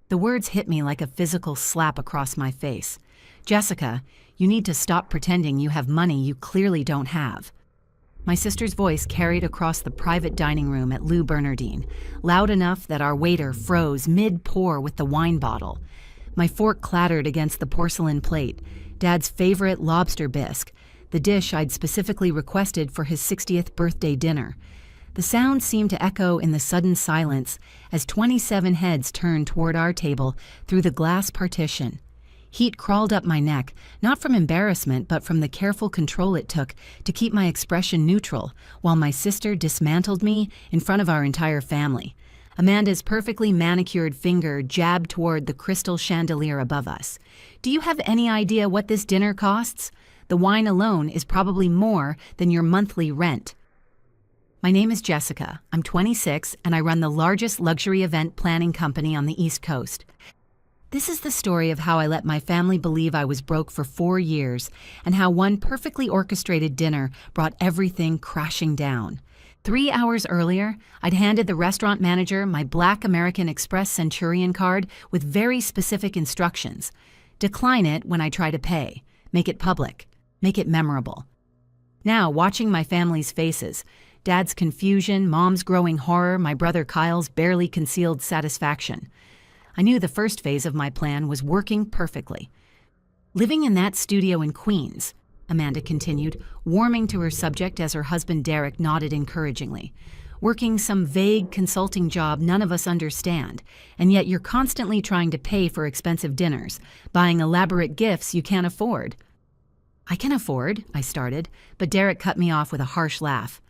The words hit me like a physical slap across my face. Jessica, you need to stop pretending you have money you clearly don't have. My sister's voice carried across the private dining room at Lou Bernardine, loud enough that our waiter froze mid-pour with the wine bottle. My fork clattered against the porcelain plate, Dad's favorite lobster bisque, the dish I'd specifically requested for his 60th birthday dinner. The sound seemed to echo in the sudden silence as 27 heads turned toward our table through the glass partition. Heat crawled up my neck, not from embarrassment but from the careful control it took to keep my expression neutral while my sister dismantled me in front of our entire family. Amanda's perfectly manicured finger jabbed toward the crystal chandelier above us. Do you have any idea what this dinner costs? The wine alone is probably more than your monthly rent. My name is Jessica. I'm 26 and I run the largest luxury event planning company on the East Coast. This is the story of how I let my family believe I was broke for 4 years and how one perfectly orchestrated dinner brought everything crashing down. 3 hours earlier, I'd handed the restaurant manager my black American Express Centurion card with very specific instructions. Decline it when I try to pay. Make it public. Make it memorable. Now, watching my family's faces, Dad's confusion, Mom's growing horror, my brother Kyle's barely concealed satisfaction, I knew the first phase of my plan was working perfectly. Living in that studio in Queens, Amanda continued, warming to her subject as her husband Derek nodded encouragingly. Working some vague consulting job none of us understand, and yet you're constantly trying to pay for expensive dinners, buying elaborate gifts you can't afford. I can afford, I started, but Derek cut me off with a harsh laugh.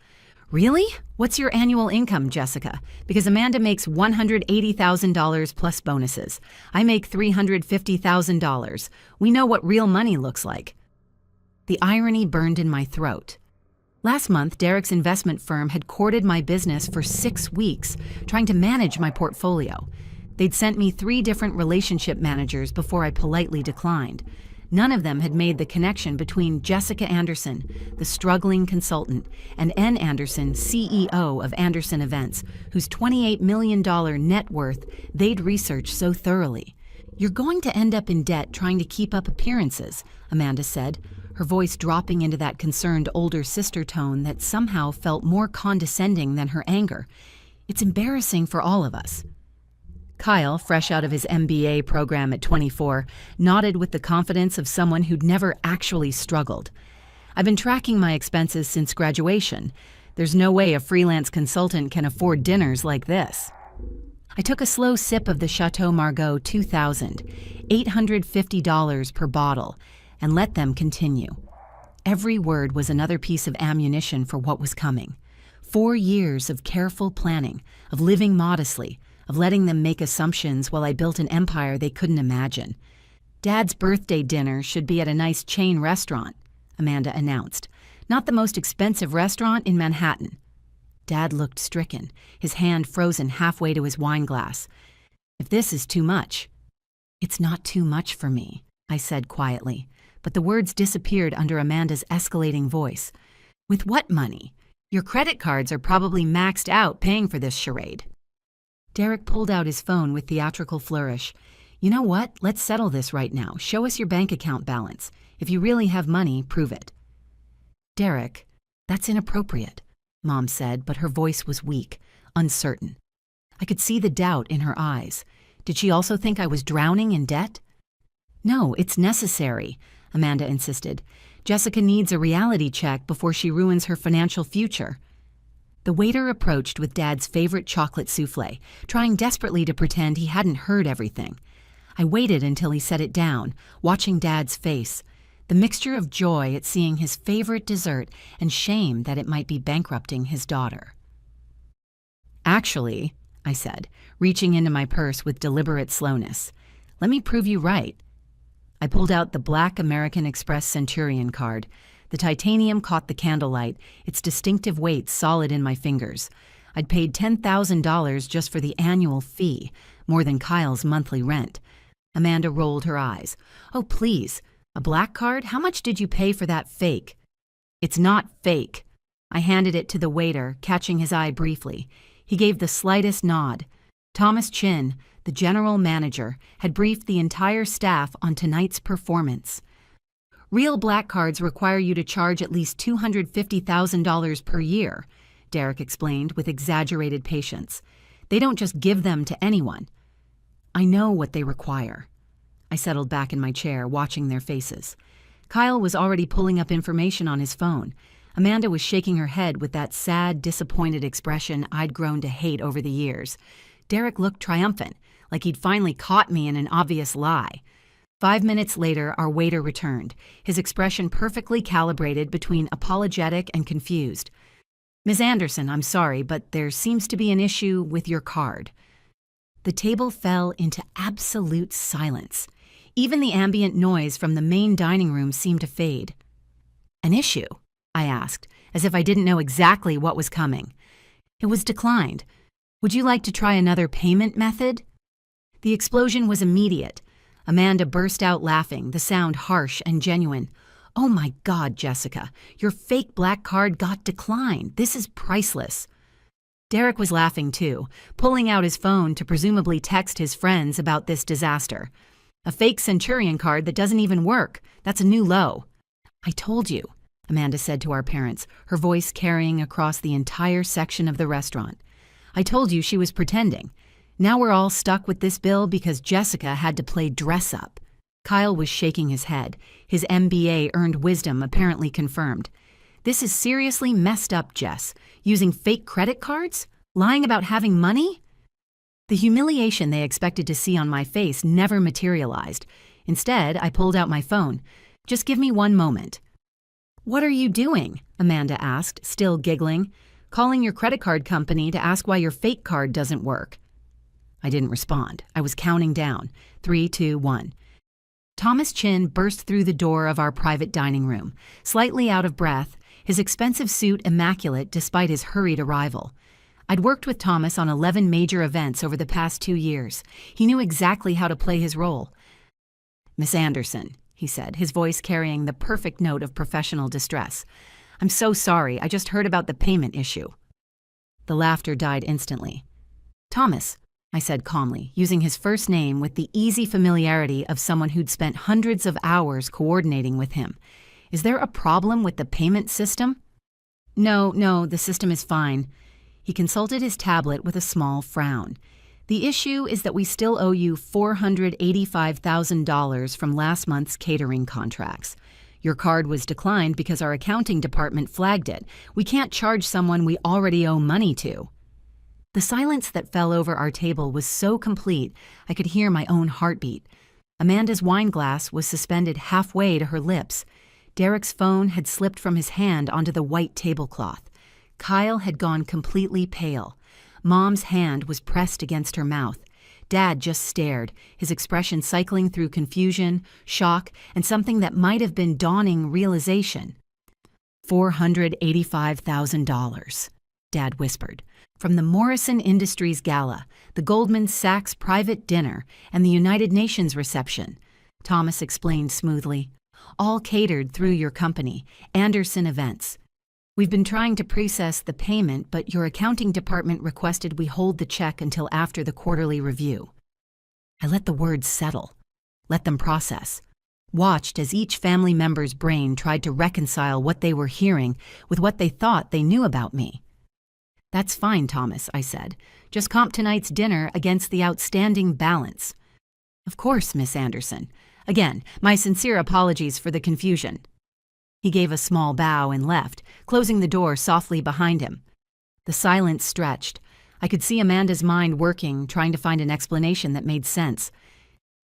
Really? What's your annual income, Jessica? Because Amanda makes $180,000 plus bonuses. I make $350,000. We know what real money looks like. The irony burned in my throat. Last month, Derek's investment firm had courted my business for 6 weeks, trying to manage my portfolio. They'd sent me 3 different relationship managers before I politely declined. None of them had made the connection between Jessica Anderson, the struggling consultant, and N. Anderson, CEO of Anderson Events, whose $28 million net worth they'd researched so thoroughly. You're going to end up in debt trying to keep up appearances, Amanda said, her voice dropping into that concerned older sister tone that somehow felt more condescending than her anger. It's embarrassing for all of us. Kyle, fresh out of his MBA program at 24, nodded with the confidence of someone who'd never actually struggled. I've been tracking my expenses since graduation. There's no way a freelance consultant can afford dinners like this. I took a slow sip of the Chateau Margaux 2000, $850 per bottle, and let them continue. Every word was another piece of ammunition for what was coming. 4 years of careful planning, of living modestly, of letting them make assumptions while I built an empire they couldn't imagine. Dad's birthday dinner should be at a nice chain restaurant, Amanda announced. Not the most expensive restaurant in Manhattan. Dad looked stricken, his hand frozen halfway to his wine glass. If this is too much. It's not too much for me, I said quietly, but the words disappeared under Amanda's escalating voice. With what money? Your credit cards are probably maxed out paying for this charade. Derek pulled out his phone with theatrical flourish. You know what? Let's settle this right now. Show us your bank account balance. If you really have money, prove it. Derek, that's inappropriate, Mom said, but her voice was weak, uncertain. I could see the doubt in her eyes. Did she also think I was drowning in debt? No, it's necessary, Amanda insisted. Jessica needs a reality check before she ruins her financial future. The waiter approached with Dad's favorite chocolate souffle, trying desperately to pretend he hadn't heard everything. I waited until he set it down, watching Dad's face, the mixture of joy at seeing his favorite dessert and shame that it might be bankrupting his daughter. Actually, I said, reaching into my purse with deliberate slowness, let me prove you right. I pulled out the black American Express Centurion card. The titanium caught the candlelight, its distinctive weight solid in my fingers. I'd paid $10,000 just for the annual fee, more than Kyle's monthly rent. Amanda rolled her eyes. Oh, please. A black card? How much did you pay for that fake? It's not fake. I handed it to the waiter, catching his eye briefly. He gave the slightest nod. Thomas Chin, the general manager, had briefed the entire staff on tonight's performance. Real black cards require you to charge at least $250,000 per year, Derek explained with exaggerated patience. They don't just give them to anyone. I know what they require. I settled back in my chair, watching their faces. Kyle was already pulling up information on his phone. Amanda was shaking her head with that sad, disappointed expression I'd grown to hate over the years. Derek looked triumphant, like he'd finally caught me in an obvious lie. 5 minutes later, our waiter returned, his expression perfectly calibrated between apologetic and confused. "Ms. Anderson, I'm sorry, but there seems to be an issue with your card." The table fell into absolute silence. Even the ambient noise from the main dining room seemed to fade. "An issue?" I asked, as if I didn't know exactly what was coming. "It was declined. Would you like to try another payment method?" The explosion was immediate. Amanda burst out laughing, the sound harsh and genuine. "Oh my God, Jessica, your fake black card got declined. This is priceless." Derek was laughing too, pulling out his phone to presumably text his friends about this disaster. "A fake Centurion card that doesn't even work. That's a new low." "I told you," Amanda said to our parents, her voice carrying across the entire section of the restaurant. "I told you she was pretending. Now we're all stuck with this bill because Jessica had to play dress-up." Kyle was shaking his head, his MBA earned wisdom apparently confirmed. "This is seriously messed up, Jess. Using fake credit cards? Lying about having money?" The humiliation they expected to see on my face never materialized. Instead, I pulled out my phone. "Just give me one moment." "What are you doing?" Amanda asked, still giggling. "Calling your credit card company to ask why your fake card doesn't work." I didn't respond. I was counting down. 3, 2, 1. Thomas Chin burst through the door of our private dining room, slightly out of breath, his expensive suit immaculate despite his hurried arrival. I'd worked with Thomas on 11 major events over the past 2 years. He knew exactly how to play his role. "Miss Anderson," he said, his voice carrying the perfect note of professional distress. "I'm so sorry. I just heard about the payment issue." The laughter died instantly. "Thomas," I said calmly, using his first name with the easy familiarity of someone who'd spent hundreds of hours coordinating with him. "Is there a problem with the payment system?" No, the system is fine." He consulted his tablet with a small frown. "The issue is that we still owe you $485,000 from last month's catering contracts. Your card was declined because our accounting department flagged it. We can't charge someone we already owe money to." The silence that fell over our table was so complete I could hear my own heartbeat. Amanda's wine glass was suspended halfway to her lips. Derek's phone had slipped from his hand onto the white tablecloth. Kyle had gone completely pale. Mom's hand was pressed against her mouth. Dad just stared, his expression cycling through confusion, shock, and something that might have been dawning realization. $485,000, Dad whispered. "From the Morrison Industries Gala, the Goldman Sachs private dinner, and the United Nations reception," Thomas explained smoothly. "All catered through your company, Anderson Events. We've been trying to process the payment, but your accounting department requested we hold the check until after the quarterly review." I let the words settle, let them process, watched as each family member's brain tried to reconcile what they were hearing with what they thought they knew about me. "That's fine, Thomas," I said. "Just comp tonight's dinner against the outstanding balance." "Of course, Miss Anderson. Again, my sincere apologies for the confusion." He gave a small bow and left, closing the door softly behind him. The silence stretched. I could see Amanda's mind working, trying to find an explanation that made sense.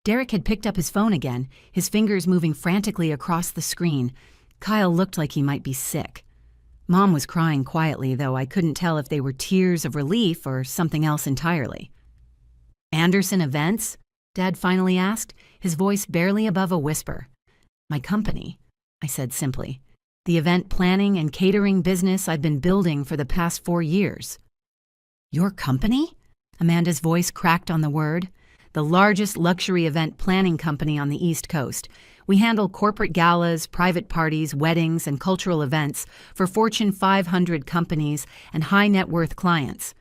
Derek had picked up his phone again, his fingers moving frantically across the screen. Kyle looked like he might be sick. Mom was crying quietly, though I couldn't tell if they were tears of relief or something else entirely. "Anderson Events?" Dad finally asked, his voice barely above a whisper. "My company," I said simply. "The event planning and catering business I've been building for the past 4 years." "Your company?" Amanda's voice cracked on the word. "The largest luxury event planning company on the East Coast. We handle corporate galas, private parties, weddings, and cultural events for Fortune 500 companies and high-net-worth clients."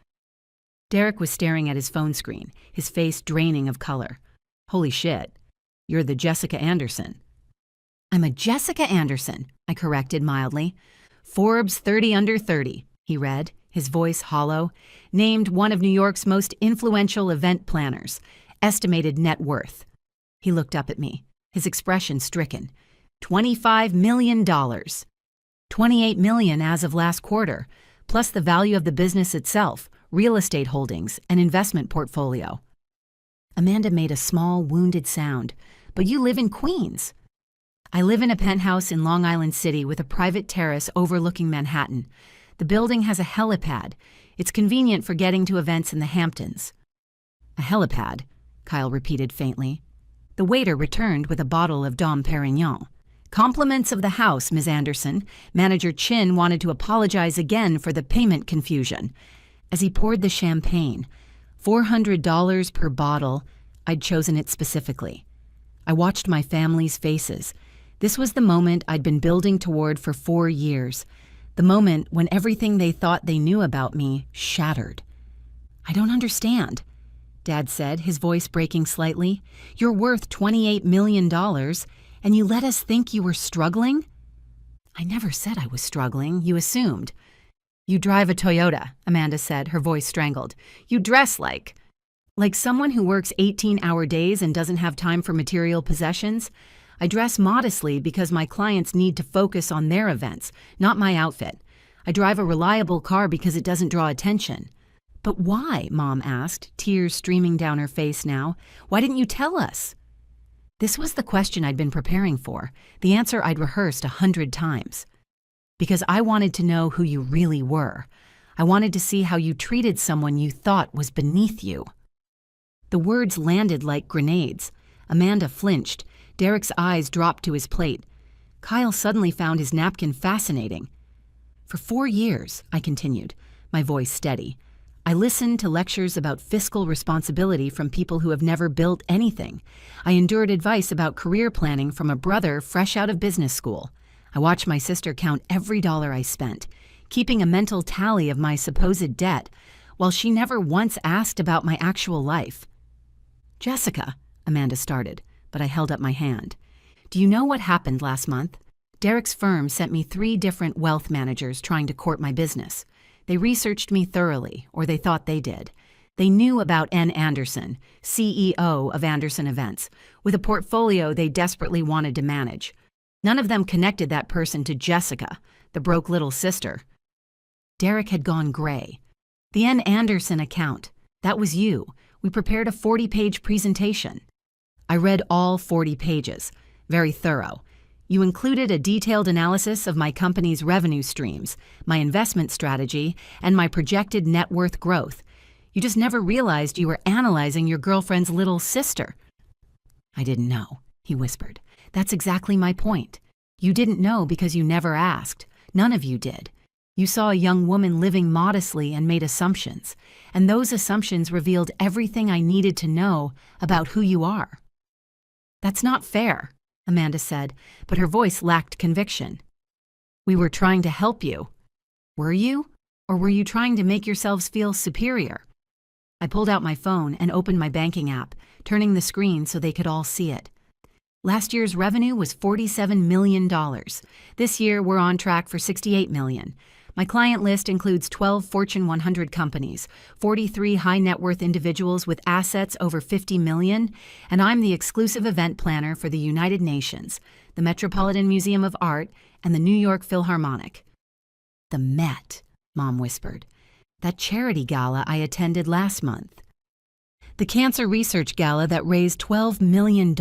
Derek was staring at his phone screen, his face draining of color. Holy shit, you're the Jessica Anderson. I'm a Jessica Anderson, I corrected mildly. Forbes 30 under 30, he read, his voice hollow, named one of New York's most influential event planners, estimated net worth. He looked up at me, his expression stricken. $25 million. $28 million as of last quarter, plus the value of the business itself, real estate holdings, and investment portfolio. Amanda made a small, wounded sound. But you live in Queens. I live in a penthouse in Long Island City with a private terrace overlooking Manhattan. The building has a helipad. It's convenient for getting to events in the Hamptons. A helipad, Kyle repeated faintly. The waiter returned with a bottle of Dom Perignon. Compliments of the house, Ms. Anderson. Manager Chin wanted to apologize again for the payment confusion. As he poured the champagne, $400 per bottle, I'd chosen it specifically. I watched my family's faces. This was the moment I'd been building toward for 4 years. The moment when everything they thought they knew about me shattered. I don't understand, Dad said, his voice breaking slightly. You're worth $28 million, and you let us think you were struggling? I never said I was struggling, you assumed. You drive a Toyota, Amanda said, her voice strangled. You dress like someone who works 18-hour days and doesn't have time for material possessions. I dress modestly because my clients need to focus on their events, not my outfit. I drive a reliable car because it doesn't draw attention. But why, Mom asked, tears streaming down her face now. Why didn't you tell us? This was the question I'd been preparing for, the answer I'd rehearsed 100 times. Because I wanted to know who you really were. I wanted to see how you treated someone you thought was beneath you. The words landed like grenades. Amanda flinched. Derek's eyes dropped to his plate. Kyle suddenly found his napkin fascinating. For 4 years, I continued, my voice steady, I listened to lectures about fiscal responsibility from people who have never built anything. I endured advice about career planning from a brother fresh out of business school. I watched my sister count every dollar I spent, keeping a mental tally of my supposed debt, while she never once asked about my actual life. Jessica, Amanda started, but I held up my hand. Do you know what happened last month? Derek's firm sent me 3 different wealth managers trying to court my business. They researched me thoroughly, or they thought they did. They knew about N. Anderson, CEO of Anderson Events, with a portfolio they desperately wanted to manage. None of them connected that person to Jessica, the broke little sister. Derek had gone gray. The N. Anderson account, that was you. We prepared a 40-page presentation. I read all 40 pages, very thorough. You included a detailed analysis of my company's revenue streams, my investment strategy, and my projected net worth growth. You just never realized you were analyzing your girlfriend's little sister. I didn't know, he whispered. That's exactly my point. You didn't know because you never asked. None of you did. You saw a young woman living modestly and made assumptions, and those assumptions revealed everything I needed to know about who you are. That's not fair, Amanda said, but her voice lacked conviction. We were trying to help you. Were you? Or were you trying to make yourselves feel superior? I pulled out my phone and opened my banking app, turning the screen so they could all see it. Last year's revenue was $47 million. This year, we're on track for $68 million. My client list includes 12 Fortune 100 companies, 43 high net worth individuals with assets over $50 million, and I'm the exclusive event planner for the United Nations, the Metropolitan Museum of Art, and the New York Philharmonic. The Met, Mom whispered. That charity gala I attended last month. The cancer research gala that raised $12 million.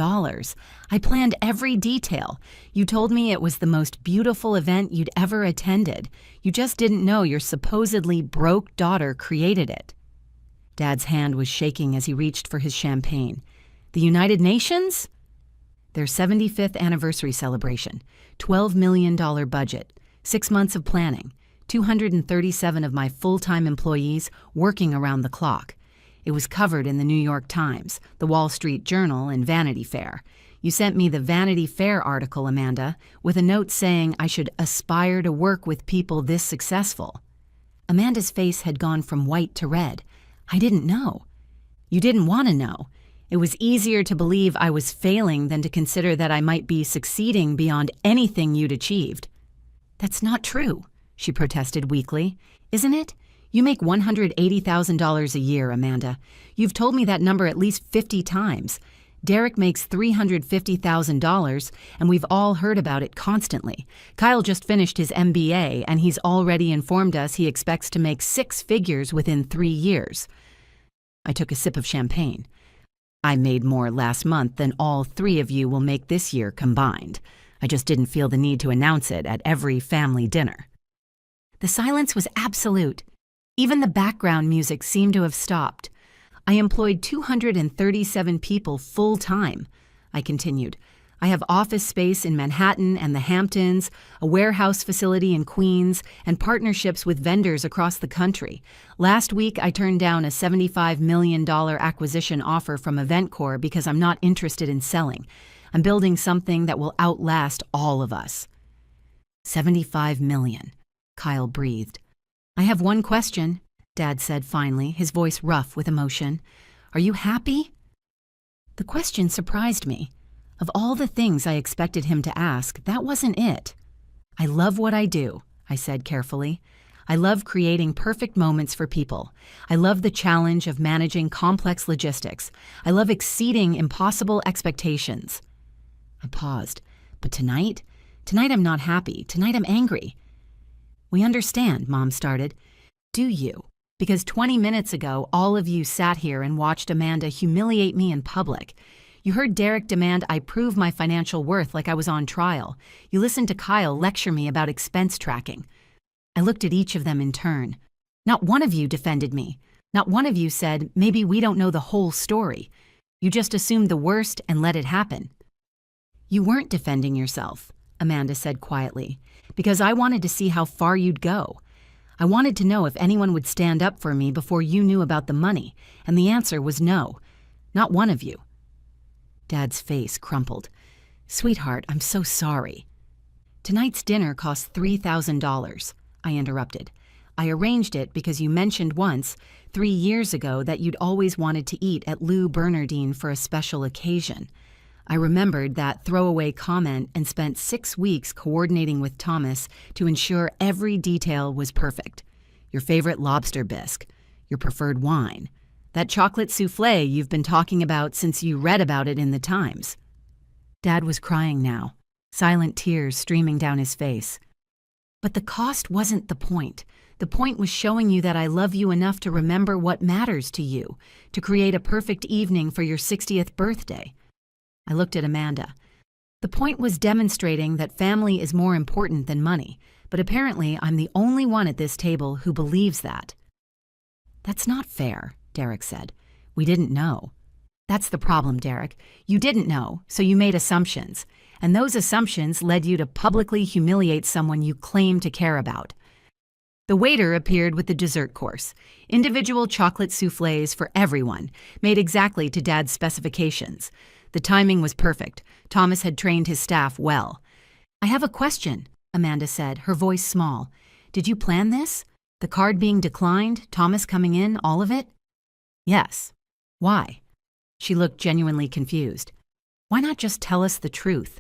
I planned every detail. You told me it was the most beautiful event you'd ever attended. You just didn't know your supposedly broke daughter created it. Dad's hand was shaking as he reached for his champagne. The United Nations? Their 75th anniversary celebration, $12 million budget, 6 months of planning, 237 of my full-time employees working around the clock. It was covered in the New York Times, the Wall Street Journal, and Vanity Fair. You sent me the Vanity Fair article, Amanda, with a note saying I should aspire to work with people this successful. Amanda's face had gone from white to red. I didn't know. You didn't want to know. It was easier to believe I was failing than to consider that I might be succeeding beyond anything you'd achieved. That's not true, she protested weakly. Isn't it? You make $180,000 a year, Amanda. You've told me that number at least 50 times. Derek makes $350,000, and we've all heard about it constantly. Kyle just finished his MBA, and he's already informed us he expects to make 6 figures within 3 years. I took a sip of champagne. I made more last month than all 3 of you will make this year combined. I just didn't feel the need to announce it at every family dinner. The silence was absolute. Even the background music seemed to have stopped. I employed 237 people full-time, I continued. I have office space in Manhattan and the Hamptons, a warehouse facility in Queens, and partnerships with vendors across the country. Last week, I turned down a $75 million acquisition offer from EventCore because I'm not interested in selling. I'm building something that will outlast all of us. $75 million, Kyle breathed. I have one question, Dad said finally, his voice rough with emotion. Are you happy? The question surprised me. Of all the things I expected him to ask, that wasn't it. I love what I do, I said carefully. I love creating perfect moments for people. I love the challenge of managing complex logistics. I love exceeding impossible expectations. I paused. But tonight I'm not happy. Tonight I'm angry. We understand, Mom started. Do you? Because 20 minutes ago, all of you sat here and watched Amanda humiliate me in public. You heard Derek demand I prove my financial worth like I was on trial. You listened to Kyle lecture me about expense tracking. I looked at each of them in turn. Not one of you defended me. Not one of you said, maybe we don't know the whole story. You just assumed the worst and let it happen. You weren't defending yourself, Amanda said quietly, because I wanted to see how far you'd go. I wanted to know if anyone would stand up for me before you knew about the money, and the answer was no. Not one of you. Dad's face crumpled. Sweetheart, I'm so sorry. Tonight's dinner cost $3,000, I interrupted. I arranged it because you mentioned once, 3 years ago, that you'd always wanted to eat at Lou Bernardine for a special occasion. I remembered that throwaway comment and spent 6 weeks coordinating with Thomas to ensure every detail was perfect. Your favorite lobster bisque, your preferred wine, that chocolate soufflé you've been talking about since you read about it in the Times. Dad was crying now, silent tears streaming down his face. But the cost wasn't the point. The point was showing you that I love you enough to remember what matters to you, to create a perfect evening for your 60th birthday. I looked at Amanda. The point was demonstrating that family is more important than money, but apparently I'm the only one at this table who believes that. That's not fair, Derek said. We didn't know. That's the problem, Derek. You didn't know, so you made assumptions. And those assumptions led you to publicly humiliate someone you claim to care about. The waiter appeared with the dessert course. Individual chocolate soufflés for everyone, made exactly to Dad's specifications. The timing was perfect. Thomas had trained his staff well. I have a question, Amanda said, her voice small. Did you plan this? The card being declined, Thomas coming in, all of it? Yes. Why? She looked genuinely confused. Why not just tell us the truth?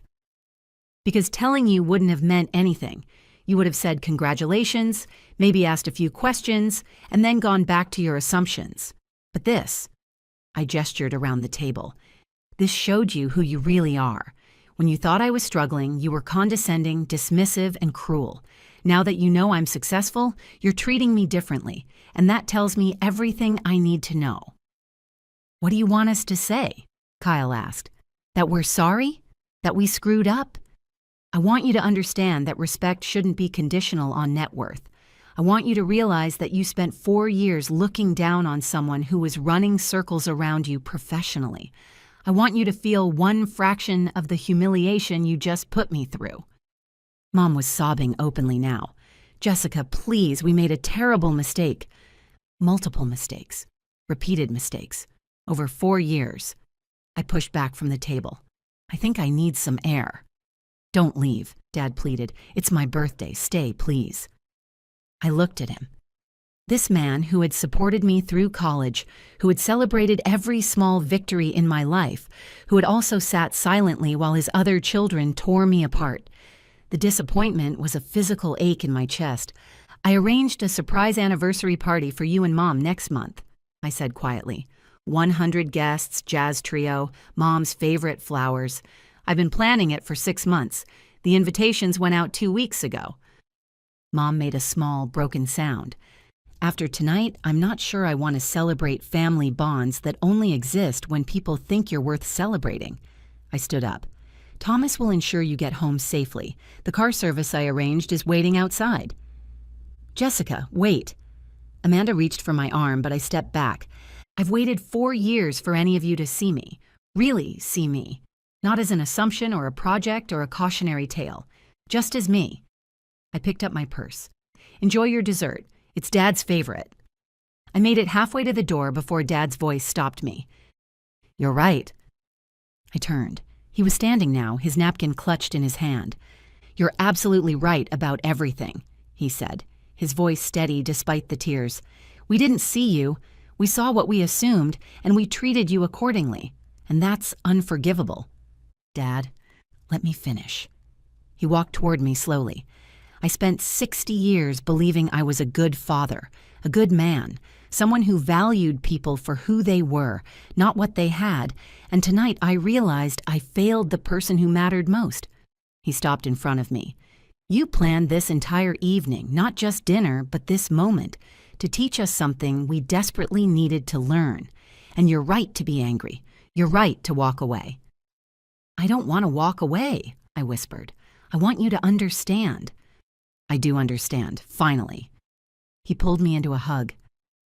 Because telling you wouldn't have meant anything. You would have said congratulations, maybe asked a few questions, and then gone back to your assumptions. But this, I gestured around the table, this showed you who you really are. When you thought I was struggling, you were condescending, dismissive, and cruel. Now that you know I'm successful, you're treating me differently, and that tells me everything I need to know. What do you want us to say? Kyle asked. That we're sorry? That we screwed up? I want you to understand that respect shouldn't be conditional on net worth. I want you to realize that you spent 4 years looking down on someone who was running circles around you professionally. I want you to feel one fraction of the humiliation you just put me through. Mom was sobbing openly now. Jessica, please, we made a terrible mistake. Multiple mistakes. Repeated mistakes. Over 4 years. I pushed back from the table. I think I need some air. Don't leave, Dad pleaded. It's my birthday. Stay, please. I looked at him. This man who had supported me through college, who had celebrated every small victory in my life, who had also sat silently while his other children tore me apart. The disappointment was a physical ache in my chest. "I arranged a surprise anniversary party for you and Mom next month," I said quietly. 100 guests, jazz trio, Mom's favorite flowers. I've been planning it for 6 months. The invitations went out 2 weeks ago. Mom made a small, broken sound. "After tonight, I'm not sure I want to celebrate family bonds that only exist when people think you're worth celebrating." I stood up. "Thomas will ensure you get home safely. The car service I arranged is waiting outside." "Jessica, wait." Amanda reached for my arm, but I stepped back. "I've waited 4 years for any of you to see me. Really see me. Not as an assumption or a project or a cautionary tale. Just as me." I picked up my purse. "Enjoy your dessert. It's Dad's favorite." I made it halfway to the door before Dad's voice stopped me. "You're right." I turned. He was standing now, his napkin clutched in his hand. "You're absolutely right about everything," he said, his voice steady despite the tears. "We didn't see you. We saw what we assumed, and we treated you accordingly. And that's unforgivable." "Dad, let me finish." He walked toward me slowly. "I spent 60 years believing I was a good father, a good man, someone who valued people for who they were, not what they had, and tonight I realized I failed the person who mattered most." He stopped in front of me. "You planned this entire evening, not just dinner, but this moment, to teach us something we desperately needed to learn. And you're right to be angry. You're right to walk away." "I don't want to walk away," I whispered. "I want you to understand." "I do understand, finally." He pulled me into a hug.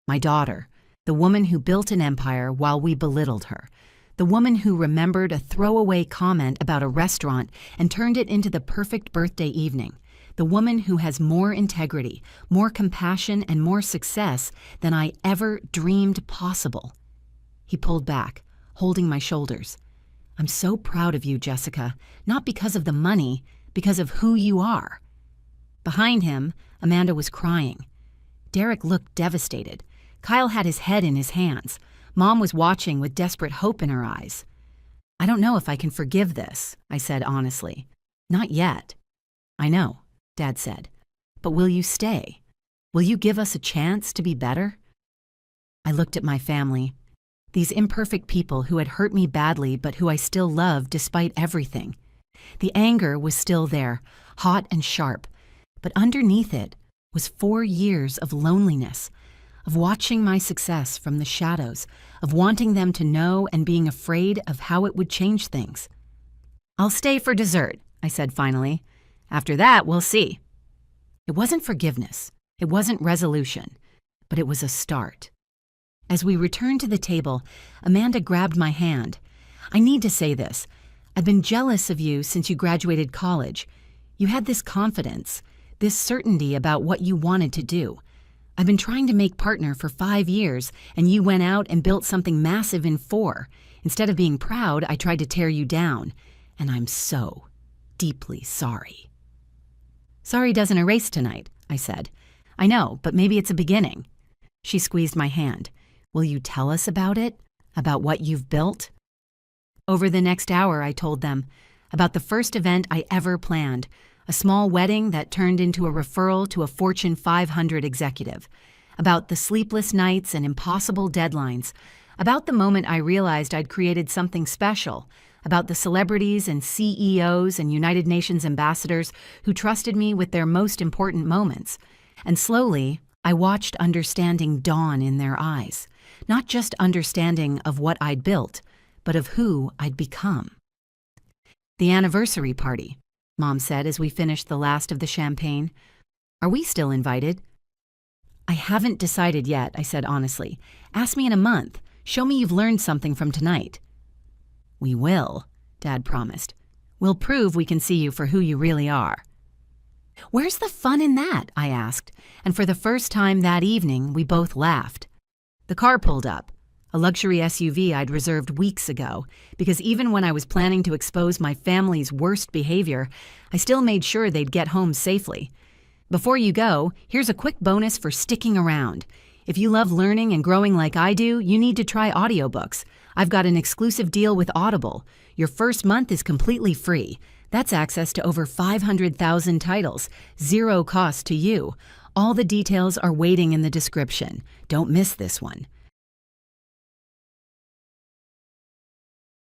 "My daughter, the woman who built an empire while we belittled her, the woman who remembered a throwaway comment about a restaurant and turned it into the perfect birthday evening, the woman who has more integrity, more compassion, and more success than I ever dreamed possible." He pulled back, holding my shoulders. "I'm so proud of you, Jessica, not because of the money, because of who you are." Behind him, Amanda was crying. Derek looked devastated. Kyle had his head in his hands. Mom was watching with desperate hope in her eyes. "I don't know if I can forgive this," I said honestly. "Not yet." "I know," Dad said. "But will you stay? Will you give us a chance to be better?" I looked at my family. These imperfect people who had hurt me badly but who I still loved despite everything. The anger was still there, hot and sharp. But underneath it was 4 years of loneliness, of watching my success from the shadows, of wanting them to know and being afraid of how it would change things. "I'll stay for dessert," I said finally. "After that, we'll see." It wasn't forgiveness. It wasn't resolution. But it was a start. As we returned to the table, Amanda grabbed my hand. "I need to say this. I've been jealous of you since you graduated college. You had this confidence, this certainty about what you wanted to do. I've been trying to make partner for 5 years, and you went out and built something massive in 4. Instead of being proud, I tried to tear you down. And I'm so deeply sorry." "Sorry doesn't erase tonight," I said. "I know, but maybe it's a beginning." She squeezed my hand. "Will you tell us about it? About what you've built?" Over the next hour, I told them about the first event I ever planned, a small wedding that turned into a referral to a Fortune 500 executive, about the sleepless nights and impossible deadlines, about the moment I realized I'd created something special, about the celebrities and CEOs and United Nations ambassadors who trusted me with their most important moments. And slowly, I watched understanding dawn in their eyes, not just understanding of what I'd built, but of who I'd become. "The anniversary party," Mom said as we finished the last of the champagne. "Are we still invited?" "I haven't decided yet," I said honestly. "Ask me in a month. Show me you've learned something from tonight." "We will," Dad promised. "We'll prove we can see you for who you really are." "Where's the fun in that?" I asked, and for the first time that evening, we both laughed. The car pulled up, a luxury SUV I'd reserved weeks ago, because even when I was planning to expose my family's worst behavior, I still made sure they'd get home safely. Before you go, here's a quick bonus for sticking around. If you love learning and growing like I do, you need to try audiobooks. I've got an exclusive deal with Audible. Your first month is completely free. That's access to over 500,000 titles, zero cost to you. All the details are waiting in the description. Don't miss this one.